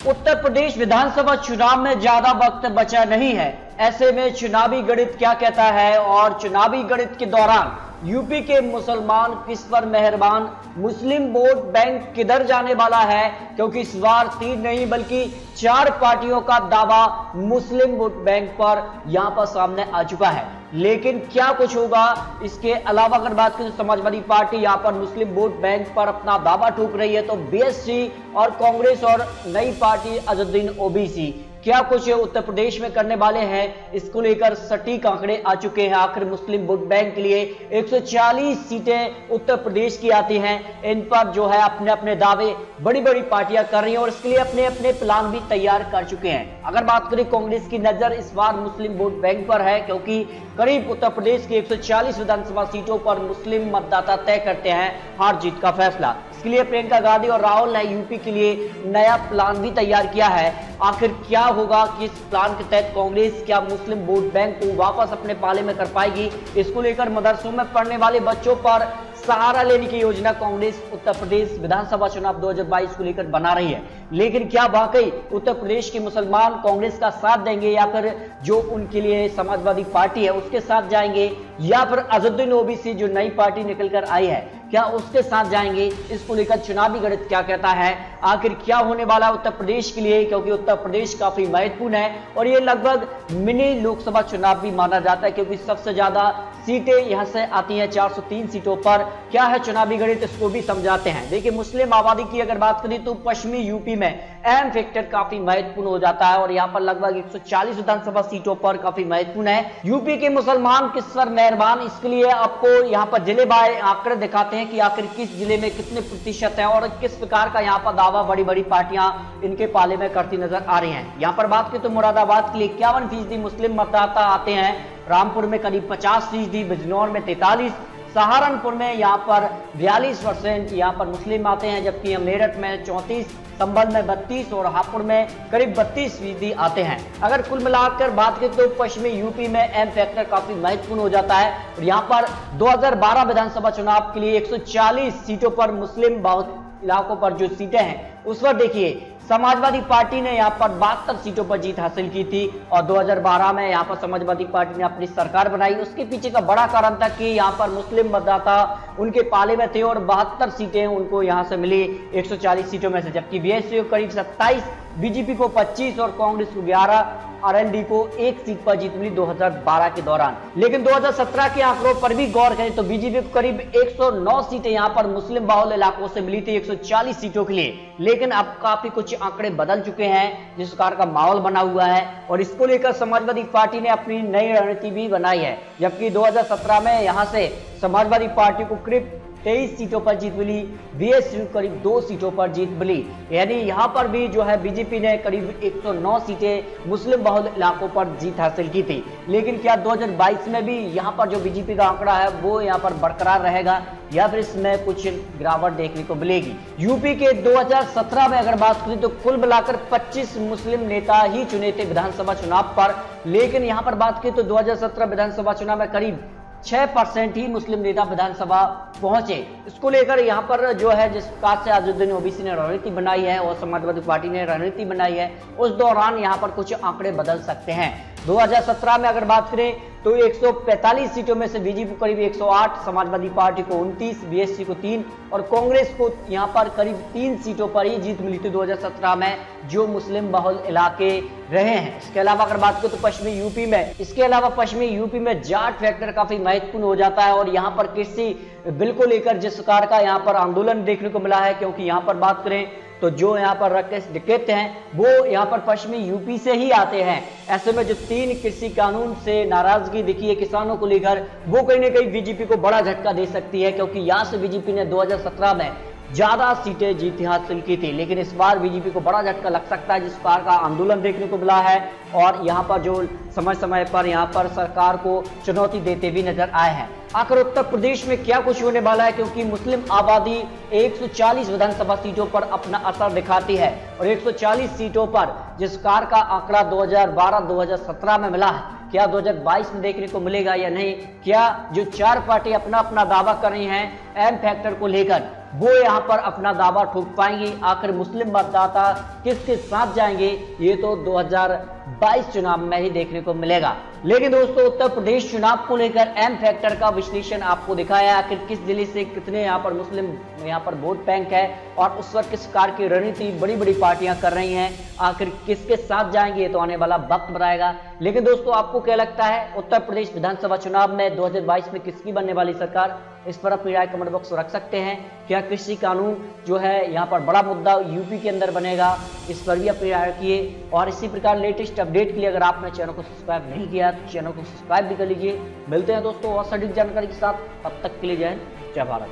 उत्तर प्रदेश विधानसभा चुनाव में ज्यादा वक्त बचा नहीं है। ऐसे में चुनावी गणित क्या कहता है और चुनावी गणित के दौरान यूपी के मुसलमान किस पर मेहरबान, मुस्लिम वोट बैंक किधर जाने वाला है, क्योंकि इस बार 3 नहीं बल्कि 4 पार्टियों का दावा मुस्लिम वोट बैंक पर यहां पर सामने आ चुका है। लेकिन क्या कुछ होगा, इसके अलावा अगर बात करें तो समाजवादी पार्टी यहां पर मुस्लिम वोट बैंक पर अपना दावा ठोक रही है, तो बीएसपी और कांग्रेस और नई पार्टी अजहरुद्दीन ओवैसी क्या कुछ उत्तर प्रदेश में करने वाले हैं, इसको लेकर सटीक आंकड़े आ चुके हैं। आखिर मुस्लिम वोट बैंक के लिए 140 सीटें उत्तर प्रदेश की आती हैं। इन पर जो है अपने अपने दावे बड़ी बड़ी पार्टियां कर रही हैं और इसके लिए अपने अपने प्लान भी तैयार कर चुके हैं। अगर बात करें कांग्रेस की नजर इस बार मुस्लिम वोट बैंक पर है, क्योंकि करीब उत्तर प्रदेश की 140 विधानसभा सीटों पर मुस्लिम मतदाता तय करते हैं हार जीत का फैसला। इसके लिए प्रियंका गांधी और राहुल ने यूपी के लिए नया प्लान भी तैयार किया है। आखिर क्या होगा कि इस प्लान के तहत कांग्रेस क्या मुस्लिम वोट बैंक को वापस अपने पाले में कर पाएगी, इसको लेकर मदरसों में पढ़ने वाले बच्चों पर सहारा लेने की योजना कांग्रेस उत्तर प्रदेश विधानसभा चुनाव 2022 को लेकर बना रही है। लेकिन क्या वाकई उत्तर प्रदेश के मुसलमान कांग्रेस का साथ देंगे या फिर जो उनके लिए समाजवादी पार्टी है उसके साथ जाएंगे, या फिर अजहरुद्दीन ओवैसी जो नई पार्टी निकलकर आई है क्या उसके साथ जाएंगे, इसको लेकर चुनावी गणित क्या कहता है। आखिर क्या होने वाला है उत्तर प्रदेश के लिए, क्योंकि उत्तर प्रदेश काफी महत्वपूर्ण है और ये लगभग मिनी लोकसभा चुनाव भी माना जाता है, क्योंकि सबसे ज्यादा सीटें यहां से आती हैं 403 सीटों पर। क्या है चुनावी गणित, इसको भी समझाते हैं। देखिए, मुस्लिम आबादी की अगर बात करें तो पश्चिमी यूपी में अहम फैक्टर काफी महत्वपूर्ण हो जाता है और यहाँ पर लगभग 140 विधानसभा सीटों पर काफी महत्वपूर्ण है। यूपी के मुसलमान किस पर मेहरबान, इसके लिए आपको यहाँ पर जिले बाय आंकड़े दिखाते हैं कि आखिर किस जिले में कितने प्रतिशत है और किस प्रकार का यहाँ पर दावा बड़ी बड़ी पार्टियां इनके पाले में करती नजर आ रही हैं। यहाँ पर बात करें तो मुरादाबाद के लिए 51% मुस्लिम मतदाता आते हैं, रामपुर में करीब 50%, बिजनौर में 43%, सहारनपुर में यहाँ पर 42% यहाँ पर मुस्लिम आते हैं, जबकि मेरठ में 34%, संभल में 32% और हापुड़ में करीब 32% आते हैं। अगर कुल मिलाकर बात करें तो पश्चिमी यूपी में अहम फैक्टर काफी महत्वपूर्ण हो जाता है और यहाँ पर 2012 विधानसभा चुनाव के लिए 140 सीटों पर मुस्लिम बहुल इलाकों पर जो सीटें हैं उस पर देखिए समाजवादी पार्टी ने यहाँ पर 72 सीटों पर जीत हासिल की थी और 2012 में यहाँ पर समाजवादी पार्टी ने अपनी सरकार बनाई। उसके पीछे का बड़ा कारण था कि यहाँ पर मुस्लिम मतदाता उनके पाले में थे और 72 सीटें उनको यहाँ से मिली 140 सीटों में से, जबकि बीएसपी को करीब 27, बीजेपी को 25 और कांग्रेस को 11, आरएलडी को 1 सीट पर जीत मिली 2012 के दौरान। लेकिन 2017 के आंकड़ों पर भी गौर करें तो बीजेपी को करीब 109 सीटें यहाँ पर मुस्लिम बहुल इलाकों से मिली थी 140 सीटों के लिए। लेकिन अब काफी कुछ आंकड़े बदल चुके हैं, जिस प्रकार का माहौल बना हुआ है और इसको लेकर समाजवादी पार्टी ने अपनी नई रणनीति भी बनाई है। जबकि 2017 में यहाँ से समाजवादी पार्टी को करीब 23 सीटों पर जीत मिली, बीएसपी को करीब 2 सीटों पर जीत मिली, यानी यहां पर भी जो है बीजेपी ने करीब 109 सीटें मुस्लिम बहुल इलाकों पर जीत हासिल की थी। लेकिन क्या 2022 में भी यहां पर जो बीजेपी का आंकड़ा है वो यहां पर बरकरार रहेगा या फिर इसमें कुछ गिरावट देखने को मिलेगी। यूपी के 2017 में अगर बात करें तो कुल मिलाकर 25 मुस्लिम नेता ही चुने थे विधानसभा चुनाव पर, लेकिन यहां पर बात करें तो 2017 विधानसभा चुनाव में करीब 6% ही मुस्लिम नेता विधानसभा पहुंचे। इसको लेकर यहां पर जो है जिस प्रकार से अजहरुद्दीन ओवैसी ने रणनीति बनाई है और समाजवादी पार्टी ने रणनीति बनाई है, उस दौरान यहां पर कुछ आंकड़े बदल सकते हैं। 2017 में अगर बात करें तो 145 सीटों में से बीजेपी को करीब 108, समाजवादी पार्टी को 29, बीएसपी को 3 और कांग्रेस को यहां पर करीब 3 सीटों पर ही जीत मिली थी 2017 में, जो मुस्लिम बहुल इलाके रहे हैं। इसके अलावा अगर बात करें तो पश्चिमी यूपी में जाट फैक्टर काफी महत्वपूर्ण हो जाता है और यहाँ पर कृषि बिल को लेकर जिस प्रकार का यहाँ पर आंदोलन देखने को मिला है, क्योंकि यहाँ पर बात करें तो जो यहाँ पर राकेश टिकैत हैं वो यहाँ पर पश्चिमी यूपी से ही आते हैं। ऐसे में जो 3 कृषि कानून से नाराजगी दिखी है किसानों को लेकर, वो कहीं ना कहीं बीजेपी को बड़ा झटका दे सकती है, क्योंकि यहाँ से बीजेपी ने 2017 में ज्यादा सीटें जीत हासिल की थी। लेकिन इस बार बीजेपी को बड़ा झटका लग सकता है, जिस प्रकार का आंदोलन देखने को मिला है और यहाँ पर जो समय समय पर यहाँ पर सरकार को चुनौती देते भी नजर आए हैं। आखिर उत्तर प्रदेश में क्या कुछ होने वाला है, क्योंकि मुस्लिम आबादी 140 विधानसभा सीटों पर अपना असर दिखाती है और 140 सीटों पर जिस प्रकार का आंकड़ा 2012-2017 में मिला है, क्या 2022 में देखने को मिलेगा या नहीं। क्या जो 4 पार्टी अपना अपना दावा कर रही हैं अहम फैक्टर को लेकर, वो यहाँ पर अपना दावा ठोक पाएंगे। आखिर मुस्लिम मतदाता किसके साथ जाएंगे ये तो 2022 चुनाव में ही देखने को मिलेगा। लेकिन दोस्तों उत्तर प्रदेश चुनाव को लेकर एम फैक्टर का विश्लेषण आपको दिखाया, आखिर किस जिले से कितने यहाँ पर मुस्लिम यहाँ पर वोट बैंक है और उस वक्त किस प्रकार की रणनीति बड़ी बड़ी पार्टियां कर रही हैं, आखिर किसके साथ जाएंगे ये तो आने वाला वक्त बताएगा। लेकिन दोस्तों आपको क्या लगता है उत्तर प्रदेश विधानसभा चुनाव में 2022 में किसकी बनने वाली सरकार, इस पर अपनी राय कमेंट बॉक्स में रख सकते हैं। क्या कृषि कानून जो है यहाँ पर बड़ा मुद्दा यूपी के अंदर बनेगा, इस पर भी अपनी राय रखिए। और इसी प्रकार लेटेस्ट अपडेट के लिए अगर आपने चैनल को सब्सक्राइब नहीं किया तो चैनल को सब्सक्राइब भी कर लीजिए। मिलते हैं दोस्तों और सटीक जानकारी के साथ, तब तक के लिए जय हिंद, जय भारत।